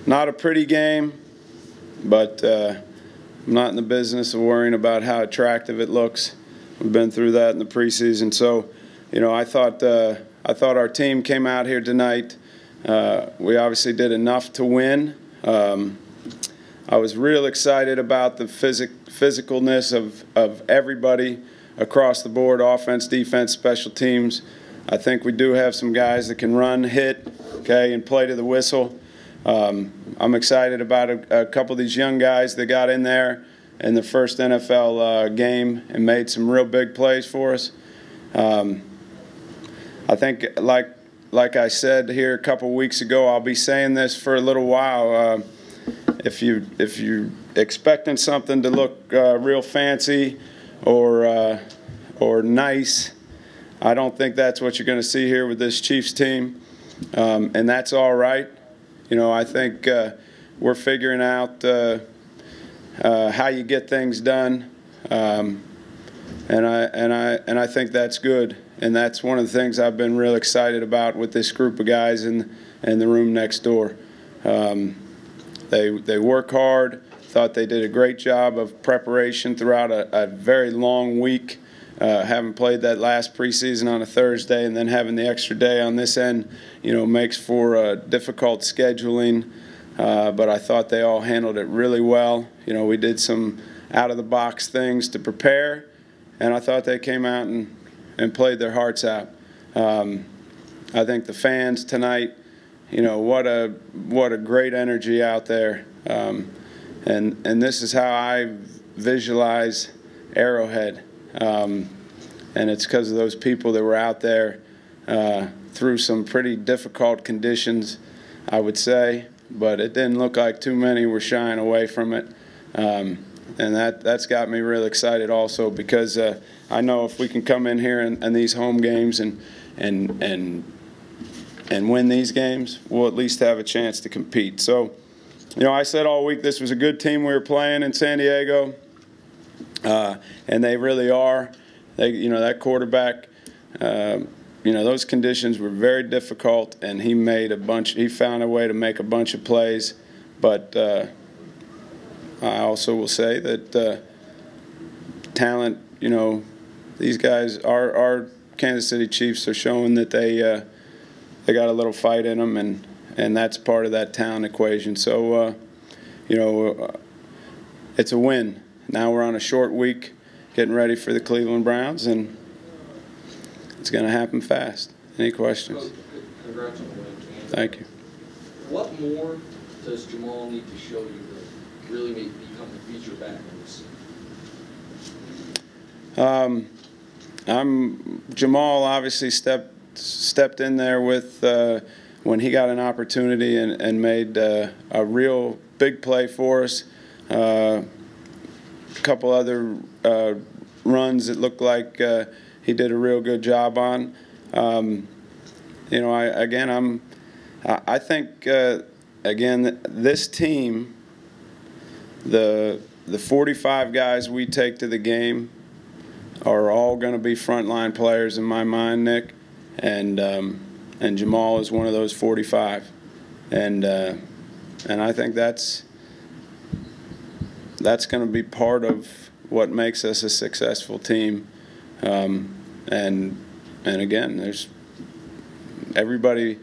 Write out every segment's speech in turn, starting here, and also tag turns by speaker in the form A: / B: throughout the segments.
A: Not a pretty game, but I'm not in the business of worrying about how attractive it looks. We've been through that in the preseason. So, I thought our team came out here tonight. We obviously did enough to win. I was real excited about the physicalness of everybody across the board, offense, defense, special teams. I think we do have some guys that can run, hit, and play to the whistle. I'm excited about a couple of these young guys that got in there in the first NFL game and made some real big plays for us. I think, like I said here a couple of weeks ago, I'll be saying this for a little while. If you're expecting something to look real fancy or nice, I don't think that's what you're going to see here with this Chiefs team, and that's all right. I think we're figuring out how you get things done, and I think that's good. And that's one of the things I've been real excited about with this group of guys in the room next door. They work hard. Thought they did a great job of preparation throughout a very long week. Having played that last preseason on a Thursday and then having the extra day on this end, makes for difficult scheduling. But I thought they all handled it really well. We did some out-of-the-box things to prepare, and I thought they came out and played their hearts out. I think the fans tonight, what a great energy out there. And this is how I visualize Arrowhead. And it's because of those people that were out there through some pretty difficult conditions, I would say. But it didn't look like too many were shying away from it. And that's got me real excited also, because I know if we can come in here and these home games and win these games, we'll at least have a chance to compete. So, I said all week this was a good team we were playing in San Diego, and they really are. That quarterback, those conditions were very difficult, and he found a way to make a bunch of plays. But I also will say that talent, these guys, our Kansas City Chiefs are showing that they got a little fight in them, and that's part of that talent equation. So, it's a win. Now we're on a short week, getting ready for the Cleveland Browns, and it's going to happen fast. Any questions?
B: Congrats on the win, Kansas.
A: Thank you.
B: What more does Jamal need to show you to really become the feature back on this?
A: Jamal obviously stepped in there with when he got an opportunity and made a real big play for us. A couple other runs that looked like he did a real good job on. I think again, this team, the 45 guys we take to the game are all going to be frontline players in my mind, Nick, and Jamal is one of those 45, and I think that's going to be part of what makes us a successful team. And again, there's everybody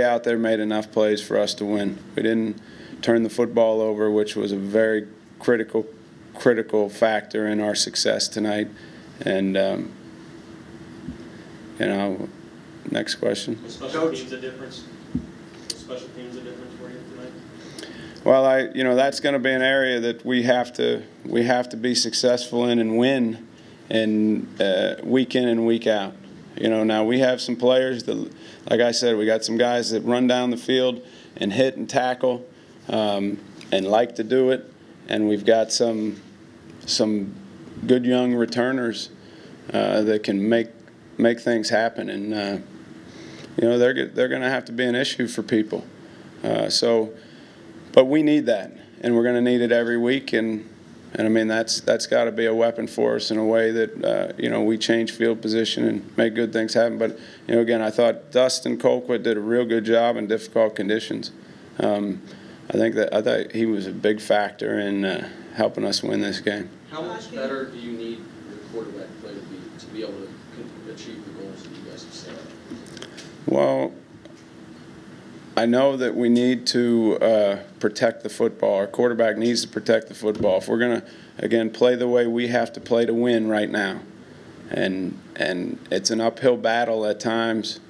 A: out there made enough plays for us to win. We didn't turn the football over, which was a very critical factor in our success tonight. And next question.
C: Was special teams a difference? Special teams a difference for you tonight?
A: Well, that's going to be an area that we have to be successful in and win, week in and week out. Now we have some players that, like I said, we got some guys that run down the field and hit and tackle, and like to do it, and we've got some good young returners that can make things happen, and they're going to have to be an issue for people. But we need that, and we're going to need it every week, and And I mean, that's got to be a weapon for us in a way that, you know, we change field position and make good things happen. But, you know, again, I thought Dustin Colquitt did a real good job in difficult conditions. I thought he was a big factor in helping us win this game.
B: How much better do you need your quarterback play to be able to achieve the goals that you guys have set?
A: Well, I know that we need to protect the football. Our quarterback needs to protect the football. If we're going to, again, play the way we have to play to win right now, and it's an uphill battle at times,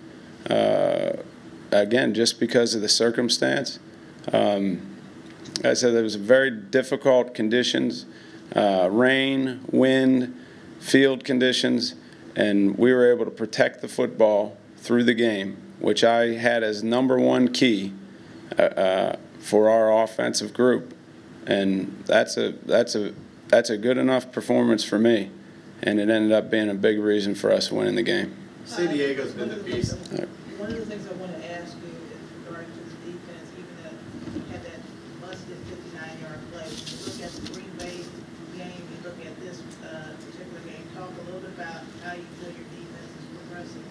A: again, just because of the circumstance. I said there was very difficult conditions, rain, wind, field conditions, and we were able to protect the football through the game, which I had as #1 key for our offensive group, and that's a good enough performance for me, and it ended up being a big reason for us winning the game.
D: San Diego's been the beast.
E: One of the things I want to ask you is regarding to the defense, even though you had that busted 59-yard play. When you look at the Green Bay game, you look at this particular game, talk a little bit about how you feel your defense is progressing.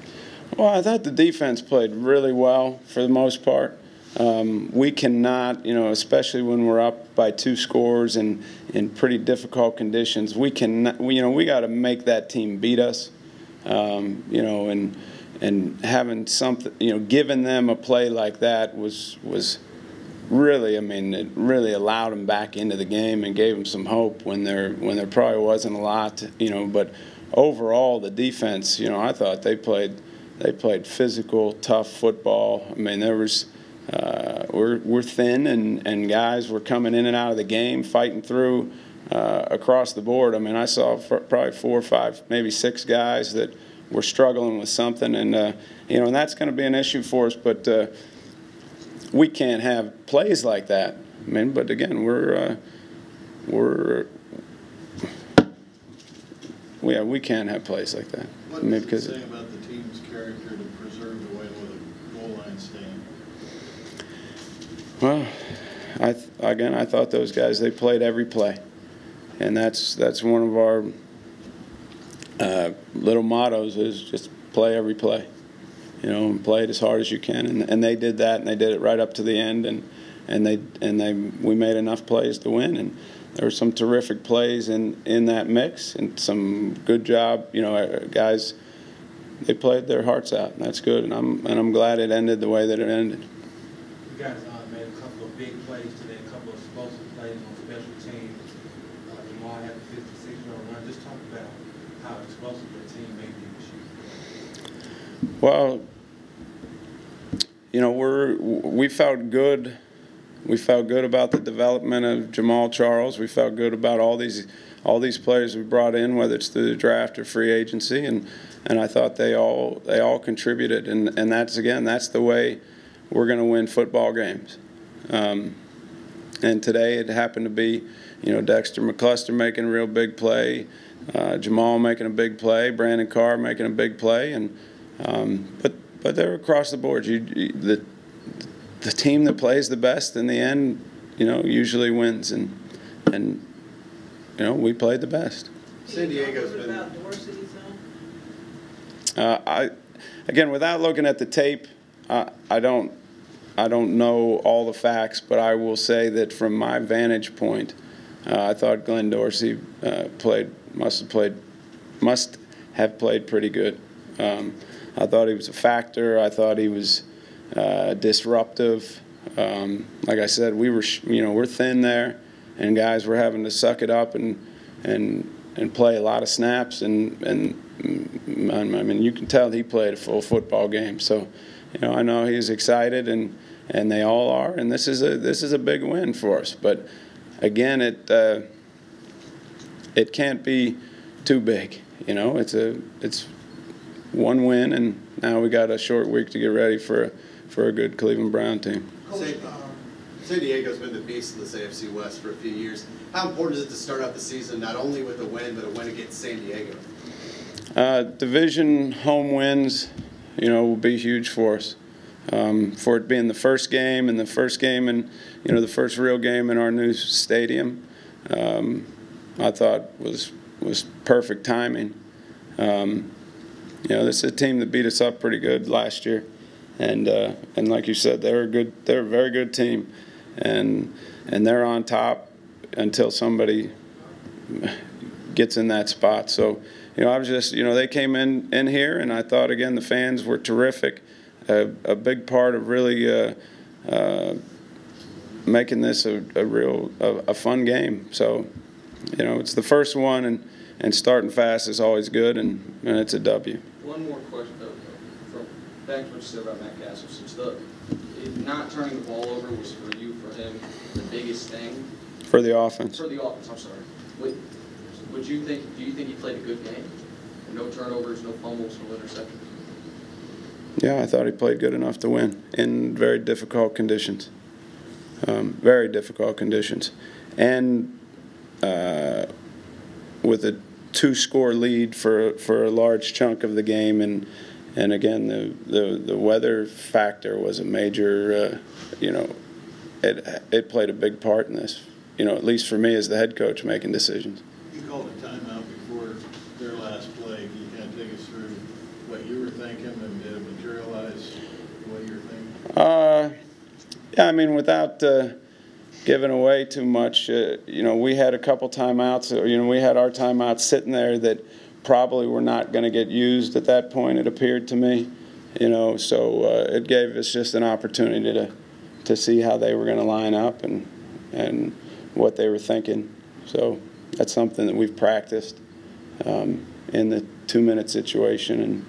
A: Well, I thought the defense played really well for the most part. We cannot, you know, especially when we're up by 2 scores and in pretty difficult conditions, we cannot, you know, we got to make that team beat us, you know, and having something, you know, giving them a play like that was really, I mean, it really allowed them back into the game and gave them some hope when there probably wasn't a lot, you know. But overall, the defense, you know, I thought they played physical, tough football. I mean, there was we're thin, and guys were coming in and out of the game, fighting through across the board. I mean, I saw probably 4 or 5, maybe 6 guys that were struggling with something, and you know, and that's going to be an issue for us. But we can't have plays like that. I mean, but again, we can't have plays like that.
D: What does it say about the team's character to preserve the win with a goal line stand?
A: Well, I thought those guys, they played every play, and that's one of our little mottos, is just play every play, you know, and play it as hard as you can, and they did that, and they did it right up to the end, and we made enough plays to win, and there were some terrific plays in that mix, and some good job, you know, guys. They played their hearts out, and that's good, and I'm glad it ended the way that it ended.
F: You guys made a couple of big plays today, a couple of explosive plays on special teams. Jamal had a 56-yard run. Just talk about how explosive the team may be this year.
A: Well, you know, we felt good. We felt good about the development of Jamal Charles. We felt good about all these players we brought in, whether it's through the draft or free agency, and I thought they all contributed, and that's the way we're going to win football games. And today it happened to be, you know, Dexter McCluster making a real big play, Jamal making a big play, Brandon Carr making a big play, and but they're across the board. The team that plays the best in the end, you know, usually wins, and you know, we played the best.
D: San Diego's been
E: about Dorsey's zone?
A: Again, without looking at the tape, I don't know all the facts, but I will say that from my vantage point, I thought Glenn Dorsey must have played pretty good. I thought he was a factor. I thought he was disruptive. Like I said, we're thin there, and guys were having to suck it up and play a lot of snaps, and I mean, you can tell he played a full football game. So, you know, I know he's excited, and they all are, and this is a big win for us. But again, it can't be too big. You know, it's one win, and now we got a short week to get ready for a good Cleveland Brown team.
D: San Diego's been the beast in this AFC West for a few years. How important is it to start out the season not only with a win, but a win against San Diego?
A: Division home wins, you know, will be huge for us. For it being the first game and the first real game in our new stadium, I thought was perfect timing. You know, this is a team that beat us up pretty good last year, and like you said, they're a very good team, and they're on top until somebody gets in that spot. So, you know, I was just, you know, they came in here, and I thought again the fans were terrific, a big part of really making this a real fun game. So, you know, it's the first one, and starting fast is always good, and it's a W.
B: One more question from back to what you said about Matt Castle. Since not turning the ball over was for him the biggest thing
A: For the offense.
B: For the offense, I'm sorry. Do you think he played a good game? No turnovers, no fumbles, no interceptions.
A: Yeah, I thought he played good enough to win in very difficult conditions. Very difficult conditions, and with a 2-score lead for a large chunk of the game, and again the weather factor was a major. You know, it played a big part in this. You know, at least for me as the head coach making decisions.
G: You called a timeout before their last play. Can you kind of take us through what you were thinking, and did it materialize what you were thinking?
A: Yeah, I mean, without giving away too much, you know, we had a couple timeouts. You know, we had our timeouts sitting there that probably were not going to get used at that point, it appeared to me. You know, so it gave us just an opportunity to see how they were going to line up and what they were thinking. So that's something that we've practiced in the 2-minute situation,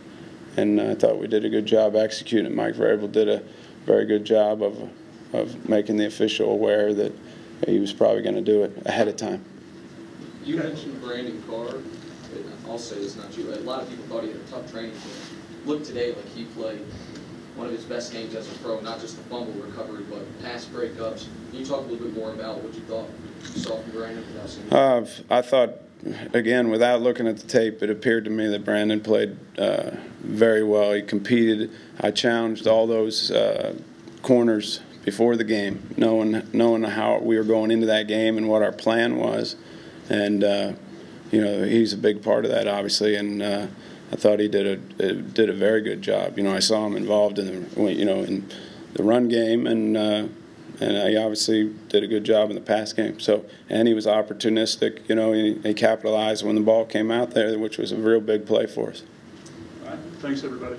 A: and I thought we did a good job executing. Mike Vrabel did a very good job of making the official aware that he was probably going to do it ahead of time.
B: You mentioned Brandon Carr. I'll say this, not you. A lot of people thought he had a tough training camp. Look today like he played one of his best games as a pro, not just the fumble recovery, but pass breakups. Can you talk a little bit more about what you thought you saw from Brandon without seeing him?
A: I thought, again, without looking at the tape, it appeared to me that Brandon played very well. He competed. I challenged all those corners before the game, knowing how we were going into that game and what our plan was, and you know, he's a big part of that, obviously, and I thought he did a very good job. You know, I saw him involved in the run game, and he obviously did a good job in the pass game. So, and he was opportunistic. You know, he capitalized when the ball came out there, which was a real big play for us.
C: All right. Thanks, everybody.